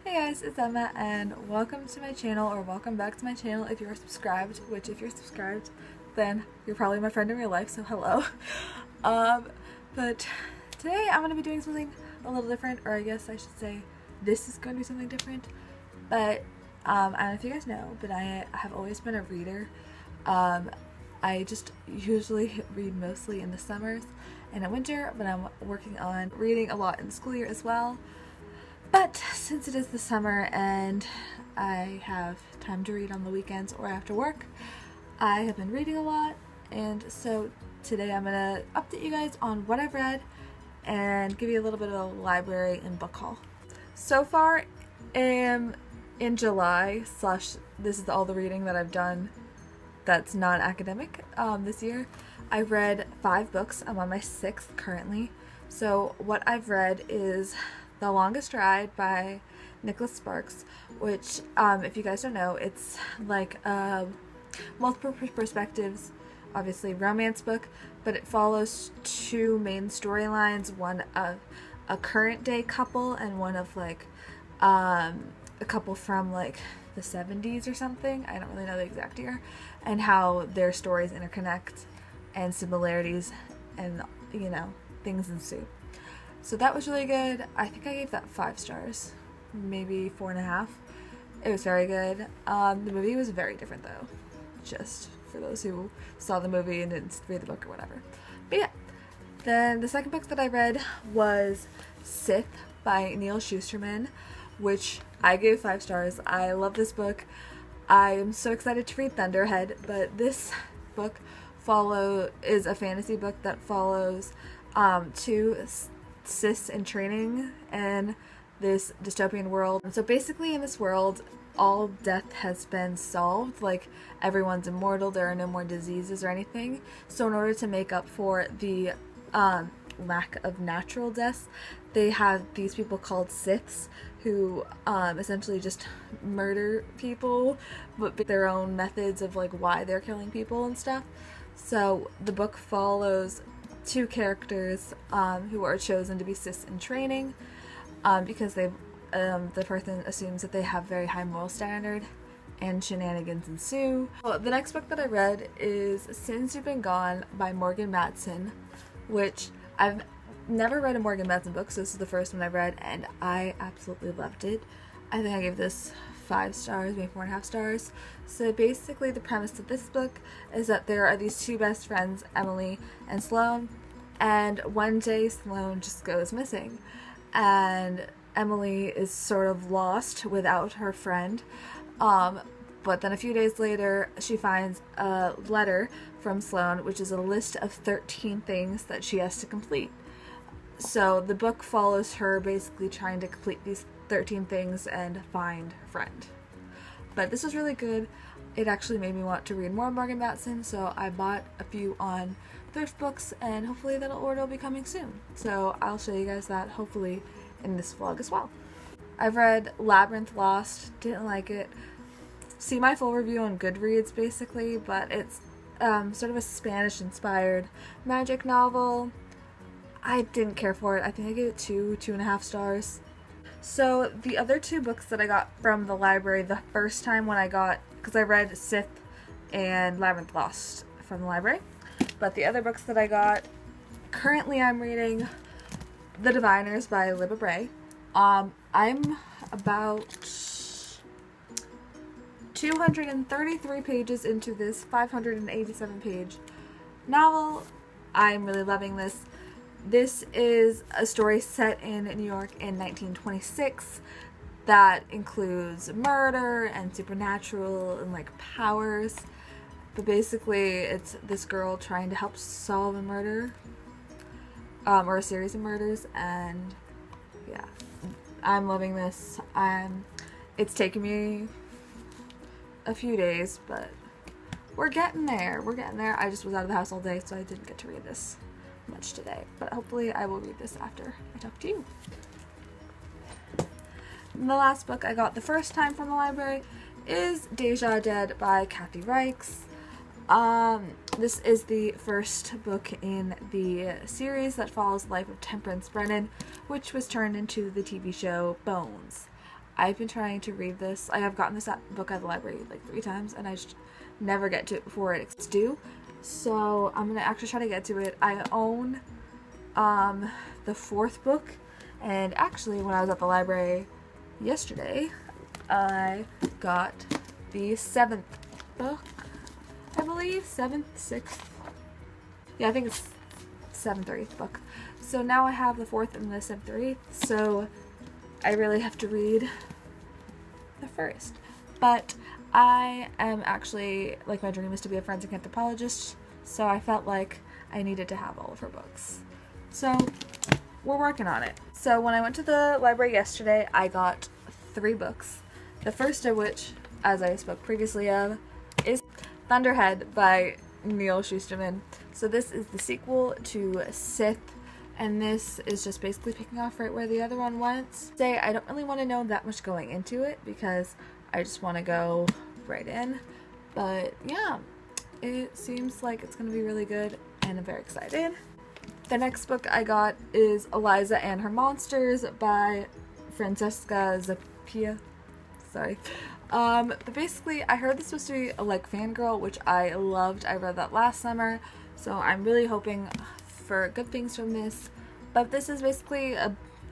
Hey guys, it's Emma and welcome to my channel, or welcome back to my channel if you're subscribed, which if you're subscribed then you're probably my friend in real life, so hello. But today I'm going to be doing something a little different, or I guess I should say this is going to be something different. But I don't know if you guys know, but I have always been a reader. I just usually read mostly in the summers and in winter, but I'm working on reading a lot in the school year as well. But since it is the summer and I have time to read on the weekends or after work, I have been reading a lot, and so today I'm going to update you guys on what I've read and give you a little bit of a library and book haul. So far in July / this is all the reading that I've done that's non-academic this year. I read 5 books. I'm on my 6th currently. So what I've read is The Longest Ride by Nicholas Sparks, which, if you guys don't know, it's like multiple perspectives, obviously romance book, but it follows 2 main storylines, one of a current day couple and one of like a couple from like the 70s or something. I don't really know the exact year, and how their stories interconnect and similarities and, you know, things ensue. So that was really good. I think I gave that 5 stars, maybe 4.5. It was very good. The movie was very different though, just for those who saw the movie and didn't read the book or whatever. But yeah, then the second book that I read was Sith by Neil Shusterman, which I gave 5 stars. I love this book. I am so excited to read Thunderhead, but this book is a fantasy book that follows 2 cis in training in this dystopian world. So basically in this world, all death has been solved, like everyone's immortal, there are no more diseases or anything. So in order to make up for the lack of natural deaths, they have these people called Siths who essentially just murder people, but their own methods of like why they're killing people and stuff. So the book follows 2 characters who are chosen to be cis in training because the person assumes that they have very high moral standard, and shenanigans ensue. Well, the next book that I read is Since You've Been Gone by Morgan Matson, which I've never read a Morgan Matson book, so this is the first one I've read, and I absolutely loved it. I think I gave this 5 stars, maybe 4.5 stars. So basically the premise of this book is that there are these 2 best friends, Emily and Sloane, and one day Sloane just goes missing, and Emily is sort of lost without her friend. But then a few days later she finds a letter from Sloane, which is a list of 13 things that she has to complete. So the book follows her basically trying to complete these 13 things and find her friend. But this was really good. It actually made me want to read more Morgan Matson, so I bought a few on thrift books, and hopefully that order will be coming soon. So I'll show you guys that hopefully in this vlog as well. I've read Labyrinth Lost, didn't like it. See my full review on Goodreads basically, but it's sort of a Spanish-inspired magic novel. I didn't care for it. I think I gave it 2.5 stars. So the other 2 books that I got from the library the first time when I got, because I read Sith and Labyrinth Lost from the library, but the other books that I got, currently I'm reading The Diviners by Libba Bray. I'm about 233 pages into this 587 page novel. I'm really loving this. This is a story set in New York in 1926 that includes murder and supernatural and like powers. But basically it's this girl trying to help solve a murder, or a series of murders, and yeah, I'm loving this. It's taken me a few days, but we're getting there. I just was out of the house all day, so I didn't get to read this much today, but hopefully I will read this after I talk to you. And the last book I got the first time from the library is Deja Dead by Kathy Reichs. This is the first book in the series that follows the life of Temperance Brennan, which was turned into the TV show Bones. I've been trying to read this. I have gotten this book at the library like 3 times, and I just never get to it before it's due. So I'm gonna actually try to get to it. I own the 4th book, and actually when I was at the library yesterday, I got the 7th book, I believe. 7th, 6th. Yeah, I think it's 7th or 8th book. So now I have the 4th and the 7th or 8th, so I really have to read the first. But I am actually, like, my dream is to be a forensic anthropologist, so I felt like I needed to have all of her books. So we're working on it. So when I went to the library yesterday, I got 3 books. The first of which, as I spoke previously of, is Thunderhead by Neil Shusterman. So this is the sequel to Sith, and this is just basically picking off right where the other one went. Today, I don't really want to know that much going into it because I just want to go right in. But yeah, it seems like it's going to be really good, and I'm very excited. The next book I got is Eliza and Her Monsters by Francesca Zappia. Sorry. But basically, I heard this was supposed to be a, like, fangirl, which I loved. I read that last summer, so I'm really hoping for good things from this. But this is basically,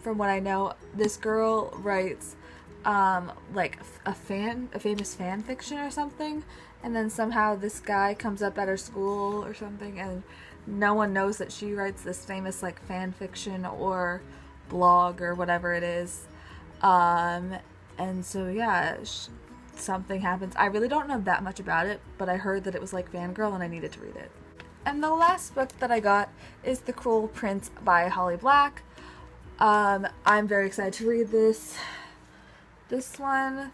from what I know, this girl writes like a famous fan fiction or something, and then somehow this guy comes up at her school or something, and no one knows that she writes this famous, like, fan fiction or blog or whatever it is. And so yeah, something happens. I really don't know that much about it, but I heard that it was like fangirl and I needed to read it. And the last book that I got is The Cruel Prince by Holly Black. I'm very excited to read this. This one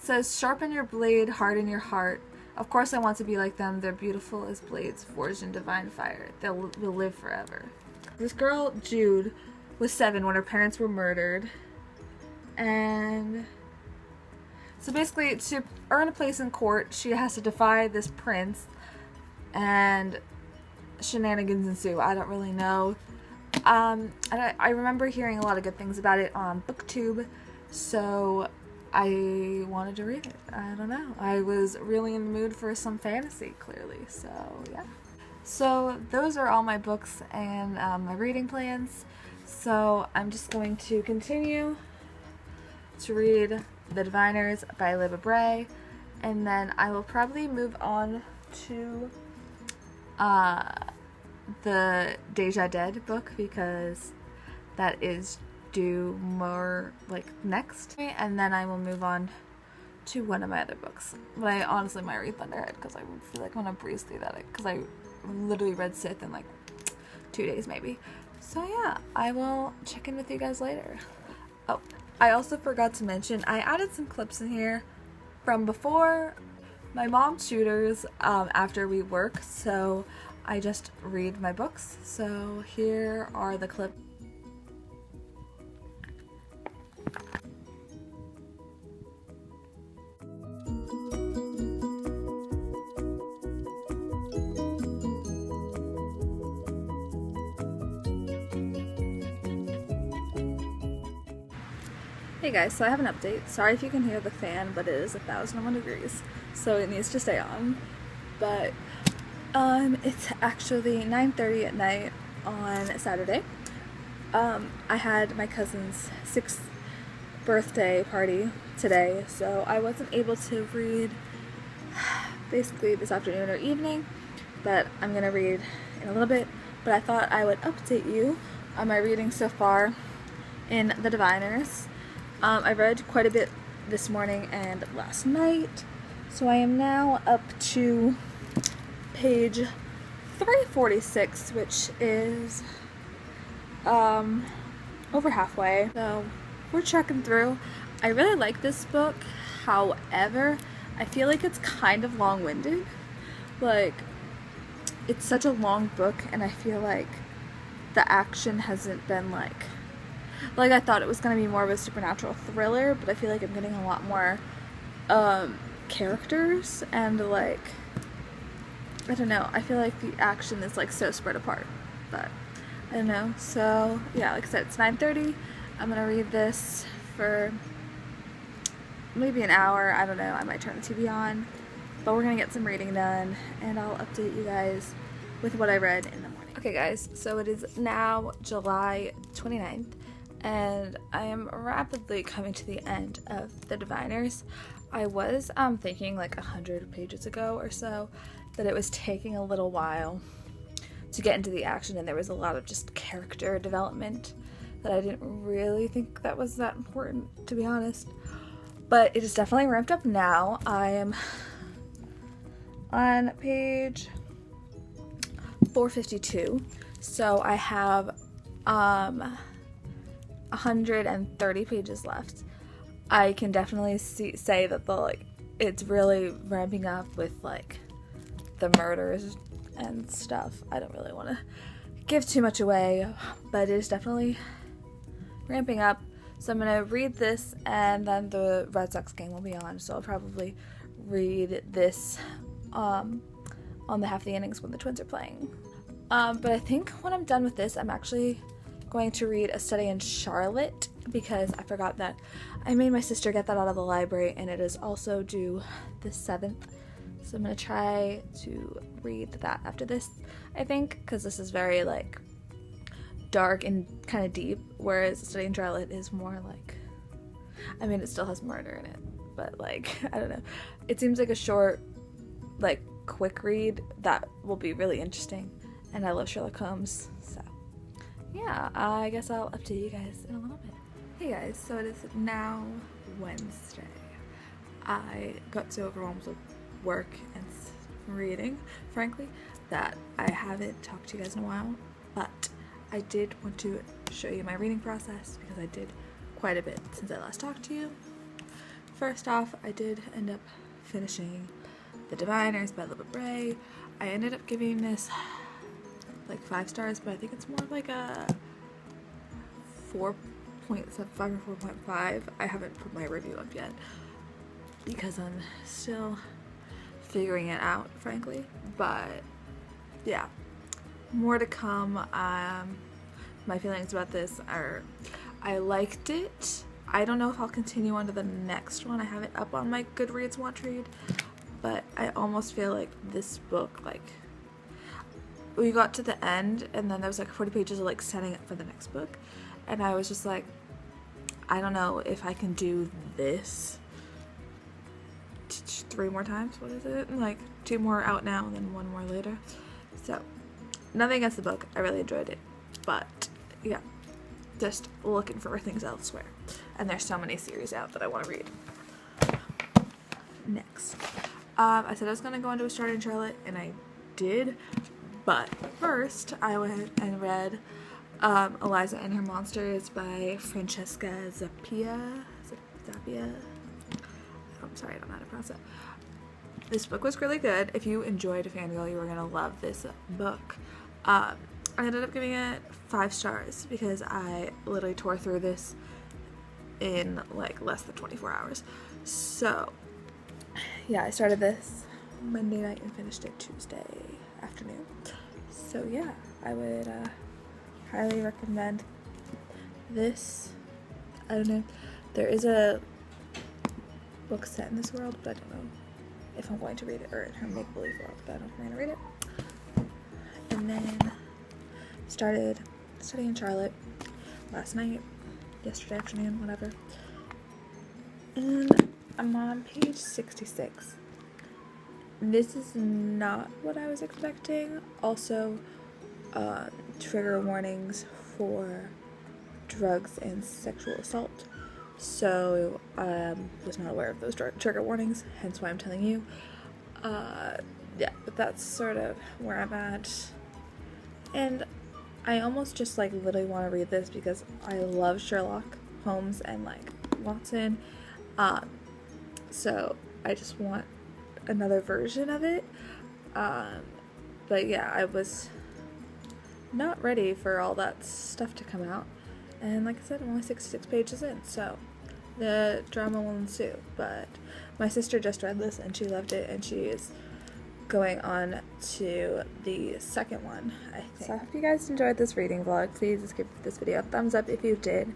says, "Sharpen your blade, harden your heart. Of course I want to be like them. They're beautiful as blades forged in divine fire. They will live forever." This girl, Jude, was 7 when her parents were murdered. And so basically, to earn a place in court, she has to defy this prince, and shenanigans ensue. I don't really know. And I remember hearing a lot of good things about it on BookTube, so I wanted to read it. I don't know. I was really in the mood for some fantasy, clearly, so yeah. So those are all my books and my reading plans. So I'm just going to continue to read The Diviners by Libba Bray, and then I will probably move on to the Deja Dead book, because that is due more like next, and then I will move on to one of my other books. But I honestly might read Thunderhead because I feel like I'm gonna breeze through that, because I literally read Sith in like 2 days maybe. So yeah, I will check in with you guys later. Oh, I also forgot to mention, I added some clips in here from before my mom tutors after we work, so I just read my books. So here are the clips. Hey guys, so I have an update. Sorry if you can hear the fan, but it is 1,001 degrees, so it needs to stay on. But it's actually 9:30 at night on Saturday. I had my cousin's 6th birthday party today, so I wasn't able to read basically this afternoon or evening, but I'm gonna read in a little bit. But I thought I would update you on my reading so far in The Diviners. I read quite a bit this morning and last night, so I am now up to page 346, which is over halfway, so we're checking through. I really like this book, however, I feel like it's kind of long-winded. Like, it's such a long book, and I feel like the action hasn't been like I thought it was going to be more of a supernatural thriller, but I feel like I'm getting a lot more characters, and like, I don't know, I feel like the action is like so spread apart, but I don't know. So yeah, like I said, it's 9:30. I'm gonna read this for maybe an hour. I don't know. I might turn the TV on. But we're gonna get some reading done, and I'll update you guys with what I read in the morning. Okay guys, so it is now July 29th, and I am rapidly coming to the end of The Diviners. I was thinking like 100 pages ago or so that it was taking a little while to get into the action, and there was a lot of just character development that I didn't really think that was that important, to be honest. But it is definitely ramped up now. I am on page 452, so I have 130 pages left. I can definitely say that it's really ramping up with like the murders and stuff. I don't really want to give too much away, but it is definitely ramping up. So I'm gonna read this, and then the Red Sox game will be on, so I'll probably read this on the half the innings when the Twins are playing. But I think when I'm done with this, I'm actually going to read A Study in Charlotte, because I forgot that I made my sister get that out of the library, and it is also due the 7th. So I'm going to try to read that after this, I think, because this is very like dark and kind of deep, whereas A Study in Charlotte is more like, I mean, it still has murder in it, but like, I don't know. It seems like a short, like quick read that will be really interesting, and I love Sherlock Holmes, so yeah, I guess I'll update you guys in a little bit. Hey guys, so it is now Wednesday. I got so overwhelmed with work and reading, frankly, that I haven't talked to you guys in a while, but I did want to show you my reading process because I did quite a bit since I last talked to you. First off, I did end up finishing The Diviners by Libba Bray. I ended up giving this like 5 stars, but I think it's more like a 4.75 or 4.5. I haven't put my review up yet because I'm still figuring it out, frankly, but yeah, more to come. My feelings about this are, I liked it. I don't know if I'll continue on to the next one. I have it up on my Goodreads watch read, but I almost feel like this book, like, we got to the end and then there was like 40 pages of like setting up for the next book, and I was just like, I don't know if I can do this 3 more times. What is it? Like 2 more out now and then 1 more later. So nothing against the book. I really enjoyed it, but yeah, just looking for things elsewhere. And there's so many series out that I want to read. Next, I said I was going to go into A Study in Charlotte, and I did. But first, I went and read Eliza and Her Monsters by Francesca Zappia. I'm sorry, I don't know how to pronounce it. This book was really good. If you enjoyed A Fangirl, you were going to love this book. I ended up giving it 5 stars because I literally tore through this in like less than 24 hours. So yeah, I started this Monday night and finished it Tuesday afternoon. So yeah, I would highly recommend this. I don't know, there is a book set in this world, but I don't know if I'm going to read it, or in her make-believe world, but I don't know if I'm going to read it. And then started studying Charlotte last night, yesterday afternoon, whatever. And I'm on page 66. This is not what I was expecting. Also, trigger warnings for drugs and sexual assault. So I was not aware of those trigger warnings, hence why I'm telling you. Yeah, but that's sort of where I'm at. And I almost just like literally want to read this because I love Sherlock Holmes and like Watson. So I just want another version of it. But yeah, I was not ready for all that stuff to come out. And like I said, I'm only 66 pages in, so the drama will ensue. But my sister just read this and she loved it, and she is going on to the second one, I think. So I hope you guys enjoyed this reading vlog. Please give this video a thumbs up if you did.